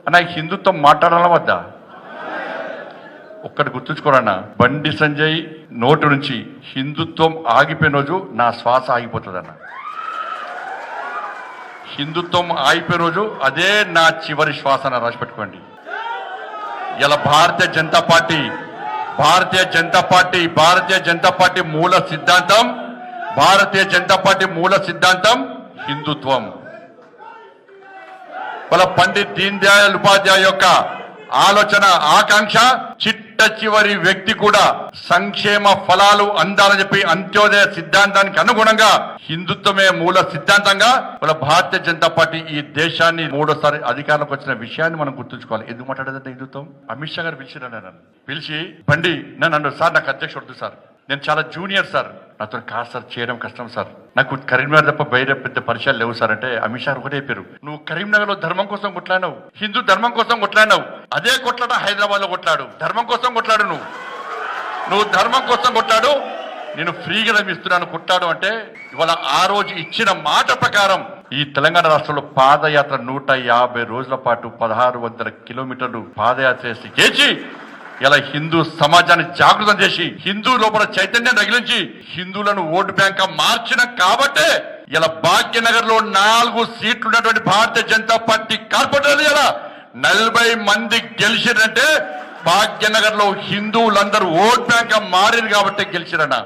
అన్న హిందుత్వం మాట్లాడాలా వద్దా? ఒక్కటి గుర్తుంచుకోరన్నా, బండి సంజయ్ నోటు నుంచి హిందుత్వం ఆగిపోయిన రోజు నా శ్వాస ఆగిపోతుందన్న. హిందుత్వం ఆగిపోయిన రోజు అదే నా చివరి శ్వాస అని రాసి పెట్టుకోండి. ఇలా భారతీయ జనతా పార్టీ మూల సిద్ధాంతం హిందుత్వం. వాళ్ళ పండిత్ దీన్ దయాళ్ ఉపాధ్యాయ యొక్క ఆలోచన, ఆకాంక్ష చిట్ట చివరి వ్యక్తి కూడా సంక్షేమ ఫలాలు అందాలని చెప్పి అంత్యోదయ సిద్ధాంతానికి అనుగుణంగా హిందుత్వమే మూల సిద్ధాంతంగా వాళ్ళ భారతీయ జనతా పార్టీ ఈ దేశాన్ని 3వ అధికారంలోకి వచ్చిన విషయాన్ని మనం గుర్తుంచుకోవాలి. ఎందుకు మాట్లాడేదంటే హిందుత్వం అమిత్ షా గారు పిలిచి బండి నన్ను సార్ నాకు అధ్యక్షుడు సార్, నేను చాలా జూనియర్ సార్, నాతో కాదు సార్, చేయడం కష్టం సార్, నాకు కరీంనగర్ తప్ప బయట పెద్ద పరిచయాలు లేవు సార్ అంటే అమిత్ షా ఒకటే చెప్పారు, నువ్వు కరీంనగర్ లో ధర్మం కోసం కొట్లాడినావు, హిందూ ధర్మం కోసం కొట్లాడినావు, అదే కొట్లాట హైదరాబాద్ లో కొట్లాడు, ధర్మం కోసం కొట్లాడు, నువ్వు ధర్మం కోసం కొట్లాడు, నేను ఫ్రీగా రమిస్తున్నాను కొట్లాడు అంటే ఇవాళ ఆ రోజు ఇచ్చిన మాట ప్రకారం ఈ తెలంగాణ రాష్ట్రంలో పాదయాత్ర 150 రోజుల పాటు 1600 కిలోమీటర్లు పాదయాత్ర చేసి ఇలా హిందూ సమాజాన్ని జాగృతం చేసి హిందూ లోపల చైతన్యం రగిలించి హిందువులను ఓటు బ్యాంక్ మార్చిన కాబట్టే ఇలా భాగ్యనగర్ లో 4 సీట్లు ఉన్నటువంటి భారతీయ జనతా పార్టీ కార్పొరేటర్లు ఇలా 40 మంది గెలిచిరంటే భాగ్యనగర్ లో హిందువులందరూ ఓట్ బ్యాంక్ మారింది కాబట్టి గెలిచిరన్న.